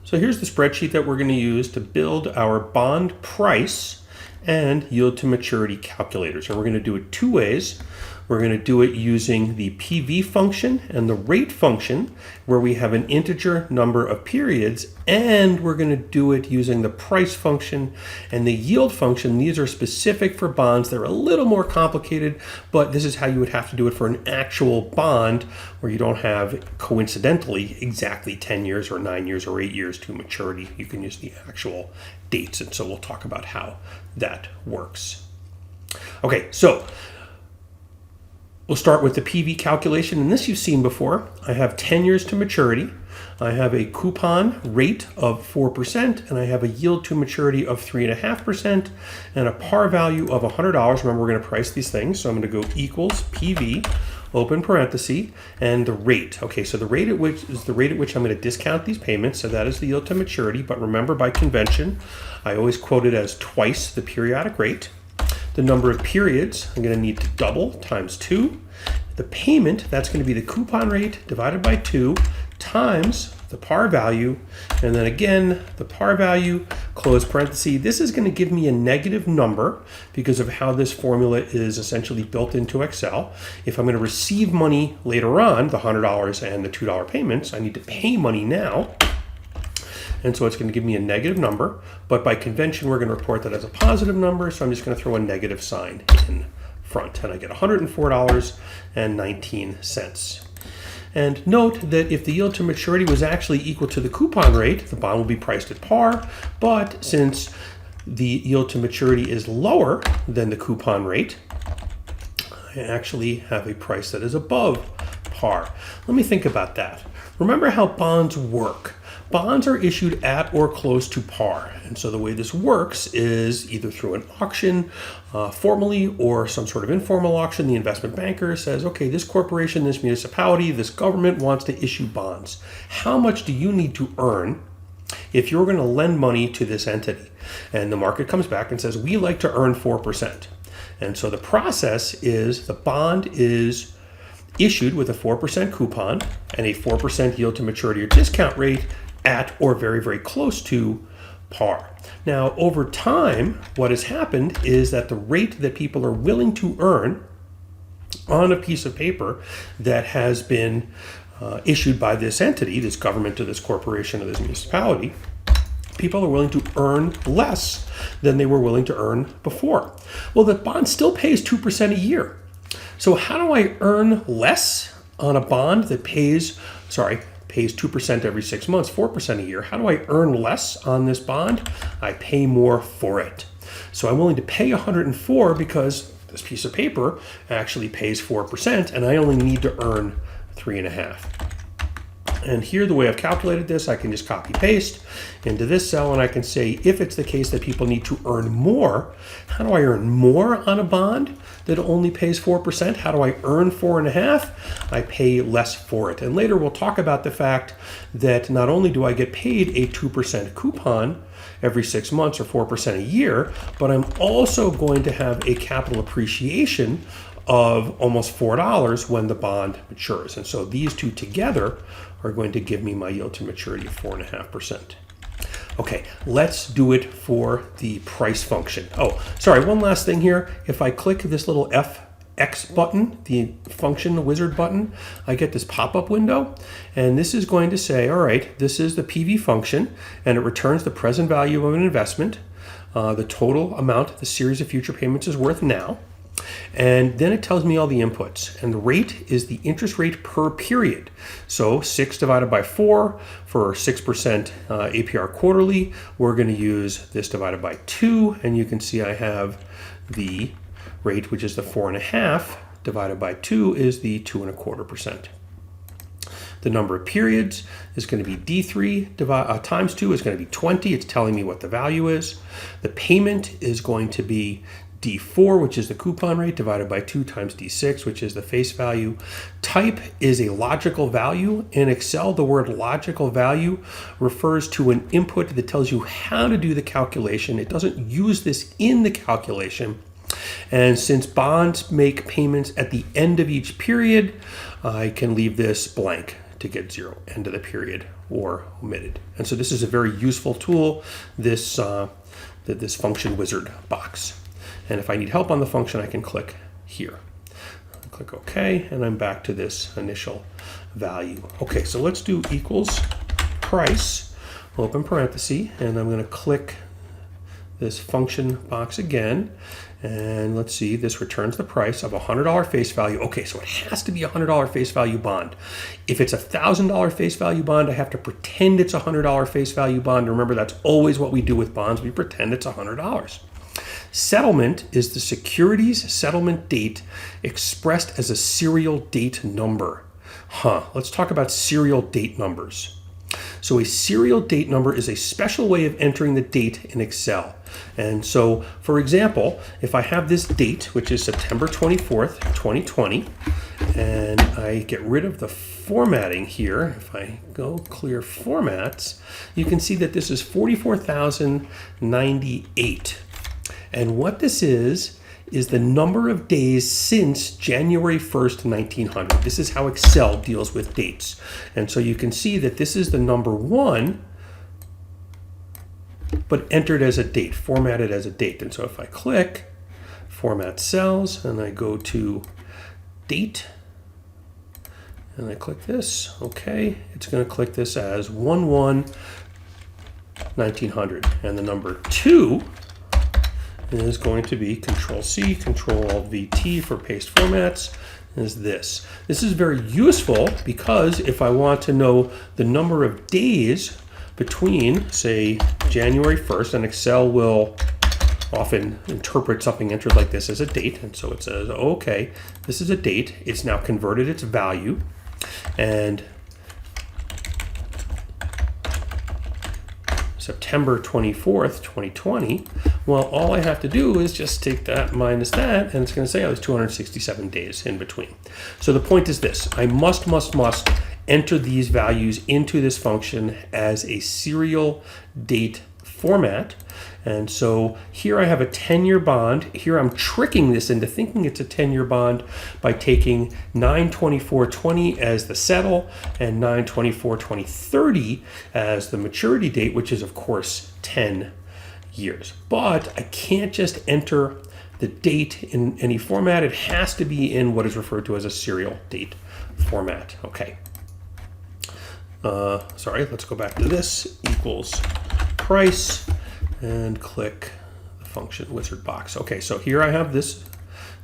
So here's the spreadsheet that we're going to use to build our bond price and yield to maturity calculators. And we're going to do it two ways. We're going to do it using the PV function and the rate function, where we have an integer number of periods, and we're going to do it using the price function and the yield function. These are specific for bonds. They're a little more complicated, but this is how you would have to do it for an actual bond where you don't have, coincidentally, exactly 10 years or 9 years or 8 years to maturity. You can use the actual dates, and so we'll talk about how that works. Okay, so we'll start with the PV calculation, and this you've seen before. I have 10 years to maturity. I have a coupon rate of 4%, and I have a yield to maturity of 3.5%, and a par value of $100. Remember, we're going to price these things, so I'm going to go equals PV, open parenthesis, and the rate. Okay, so the rate at which is the rate at which I'm going to discount these payments, so that is the yield to maturity. But remember, by convention, I always quote it as twice the periodic rate. The number of periods, I'm going to need to double times 2. The payment, that's going to be the coupon rate divided by 2 times the par value. And then again, the par value, close parenthesis. This is going to give me a negative number because of how this formula is essentially built into Excel. If I'm going to receive money later on, the $100 and the $2 payments, I need to pay money now. And so it's going to give me a negative number, but by convention, we're going to report that as a positive number. So I'm just going to throw a negative sign in front, and I get $104.19. And note that if the yield to maturity was actually equal to the coupon rate, the bond will be priced at par. But since the yield to maturity is lower than the coupon rate, I actually have a price that is above par. Let me think about that. Remember how bonds work. Bonds are issued at or close to par. And so the way this works is either through an auction formally or some sort of informal auction. The investment banker says, okay, this corporation, this municipality, this government wants to issue bonds. How much do you need to earn if you're going to lend money to this entity? And the market comes back and says, we like to earn 4%. And so the process is the bond is issued with a 4% coupon and a 4% yield to maturity or discount rate at or very, very close to par. Now, over time, what has happened is that the rate that people are willing to earn on a piece of paper that has been issued by this entity, this government or this corporation or this municipality, people are willing to earn less than they were willing to earn before. Well, the bond still pays 2% a year. So how do I earn less on a bond that pays 2% every 6 months, 4% a year? How do I earn less on this bond? I pay more for it. So I'm willing to pay $104 because this piece of paper actually pays 4%, and I only need to earn 3.5. And here, the way I've calculated this, I can just copy paste into this cell, and I can say, if it's the case that people need to earn more, how do I earn more on a bond that only pays 4%? How do I earn 4.5? I pay less for it. And later we'll talk about the fact that not only do I get paid a 2% coupon every 6 months or 4% a year, but I'm also going to have a capital appreciation of almost $4 when the bond matures. And so these two together are going to give me my yield to maturity of 4.5%. Okay, let's do it for the price function. Oh, sorry, one last thing here. If I click this little FX button, the function wizard button, I get this pop-up window, and this is going to say, all right, this is the PV function, and it returns the present value of an investment, the total amount the series of future payments is worth now. And then it tells me all the inputs, and the rate is the interest rate per period. So 6 divided by 4 for 6% APR quarterly. We're going to use this divided by 2, and you can see I have the rate, which is the 4.5 divided by 2 is the 2.25%. The number of periods is going to be D3 times 2 is going to be 20. It's telling me what the value is. The payment is going to be D4, which is the coupon rate, divided by 2 times D6, which is the face value. Type is a logical value. In Excel, the word logical value refers to an input that tells you how to do the calculation. It doesn't use this in the calculation. And since bonds make payments at the end of each period, I can leave this blank to get 0, end of the period, or omitted. And so this is a very useful tool, this function wizard box. And if I need help on the function, I can click here. Click OK, and I'm back to this initial value. Okay, so let's do equals price, open parenthesis, and I'm going to click this function box again. And let's see, this returns the price of a $100 face value. Okay, so it has to be a $100 face value bond. If it's a $1,000 face value bond, I have to pretend it's a $100 face value bond. Remember, that's always what we do with bonds. We pretend it's $100. Settlement is the securities settlement date expressed as a serial date number. Let's talk about serial date numbers. So a serial date number is a special way of entering the date in Excel. And so, for example, if I have this date, which is September 24th, 2020, and I get rid of the formatting here, if I go clear formats, you can see that this is 44,098. And what this is the number of days since January 1st, 1900. This is how Excel deals with dates. And so you can see that this is the number 1, but entered as a date, formatted as a date. And so if I click Format Cells, and I go to Date, and I click this, okay, it's going to click this as 1/1/1900. And the number 2 is going to be Control-C, Control-Alt-V-T for paste formats, is this. This is very useful because if I want to know the number of days between, say, January 1st, and Excel will often interpret something entered like this as a date, and so it says, okay, this is a date. It's now converted its value, and September 24th, 2020, well, all I have to do is just take that minus that, and it's going to say, oh, there's 267 days in between. So the point is this: I must enter these values into this function as a serial date format. And so here I have a 10-year bond. Here I'm tricking this into thinking it's a 10-year bond by taking 9/24/20 as the settle and 9/24/2030 as the maturity date, which is of course 10 years. But I can't just enter the date in any format. It has to be in what is referred to as a serial date format. Okay. Sorry, let's go back to this, equals price, and click the function wizard box. Okay, so here I have this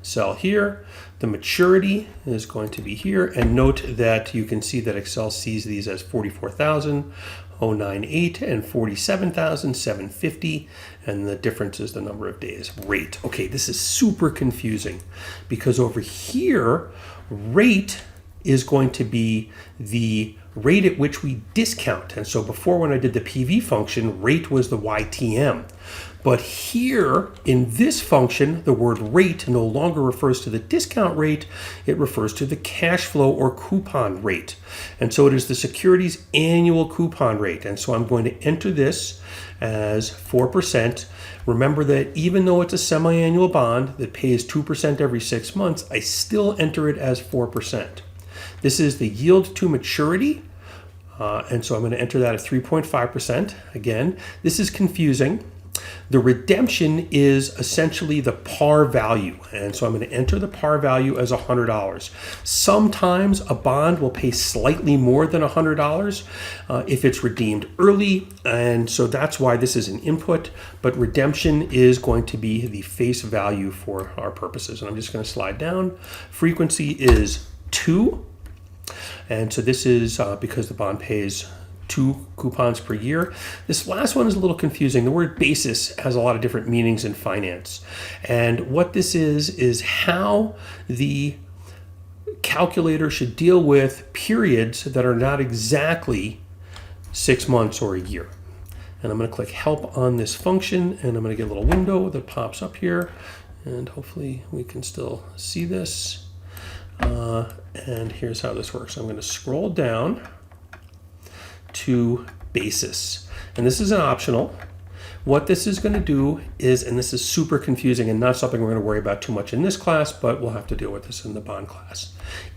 cell here. The maturity is going to be here, and note that you can see that Excel sees these as 44,098 and 47,750, and the difference is the number of days. Rate. Okay, this is super confusing because over here, rate is going to be the rate at which we discount. And so before, when I did the PV function, rate was the YTM. But here in this function, the word rate no longer refers to the discount rate, it refers to the cash flow or coupon rate. And so it is the security's annual coupon rate. And so I'm going to enter this as 4%. Remember that even though it's a semi-annual bond that pays 2% every 6 months, I still enter it as 4%. This is the yield to maturity, and so I'm going to enter that at 3.5%. Again, this is confusing. The redemption is essentially the par value, and so I'm going to enter the par value as $100. Sometimes a bond will pay slightly more than $100 if it's redeemed early, and so that's why this is an input, but redemption is going to be the face value for our purposes. And I'm just going to slide down. Frequency is 2. And so this is because the bond pays 2 coupons per year. This last one is a little confusing. The word basis has a lot of different meanings in finance. And what this is how the calculator should deal with periods that are not exactly 6 months or a year. And I'm going to click help on this function, and I'm going to get a little window that pops up here. And hopefully we can still see this. And here's how this works. I'm going to scroll down to basis. And this is an optional. What this is going to do is, and this is super confusing and not something we're going to worry about too much in this class, but we'll have to deal with this in the bond class.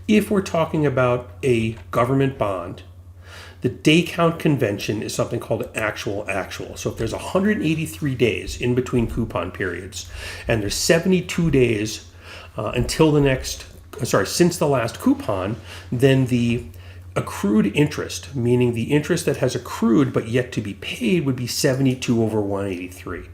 If we're talking about a government bond, the day count convention is something called actual. So if there's 183 days in between coupon periods, and there's 72 days since the last coupon, then the accrued interest, meaning the interest that has accrued but yet to be paid, would be 72 over 183.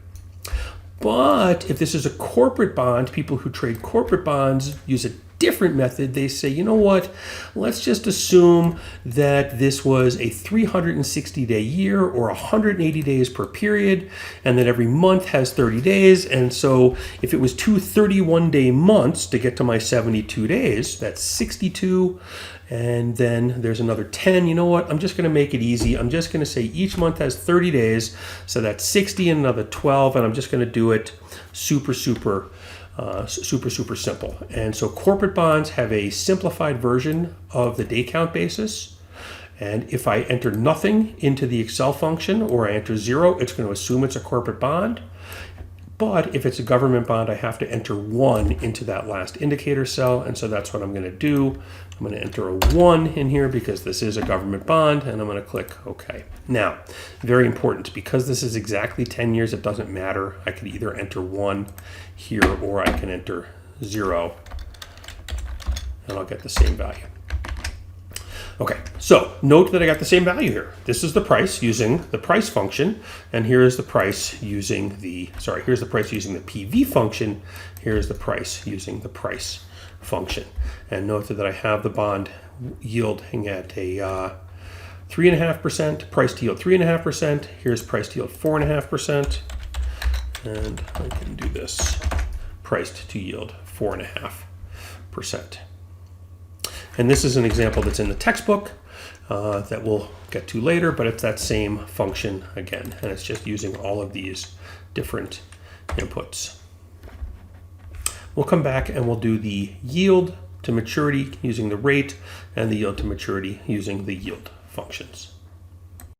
But if this is a corporate bond, people who trade corporate bonds use a different method. They say, you know what, let's just assume that this was a 360-day year or 180 days per period, and that every month has 30 days. And so if it was two 31-day months to get to my 72 days, that's 62. And then there's another 10. You know what? I'm just going to make it easy. I'm just going to say each month has 30 days. So that's 60 and another 12. And I'm just going to do it super simple. And so corporate bonds have a simplified version of the day count basis. And if I enter nothing into the Excel function, or I enter 0, it's going to assume it's a corporate bond. But if it's a government bond, I have to enter 1 into that last indicator cell. And so that's what I'm going to do. I'm going to enter a 1 in here because this is a government bond, and I'm going to click OK. Now, very important, because this is exactly 10 years, it doesn't matter. I could either enter 1 here or I can enter 0, and I'll get the same value. Okay, so note that I got the same value here. This is the price using the price function, and here is the price using here's the price using the PV function. Here is the price using the price function. And note that I have the bond yielding at a 3.5%, price to yield 3.5%. Here's price to yield 4.5%. And I can do this, priced to yield 4.5%. And this is an example that's in the textbook that we'll get to later, but it's that same function again, and it's just using all of these different inputs. We'll come back and we'll do the yield to maturity using the rate and the yield to maturity using the yield functions.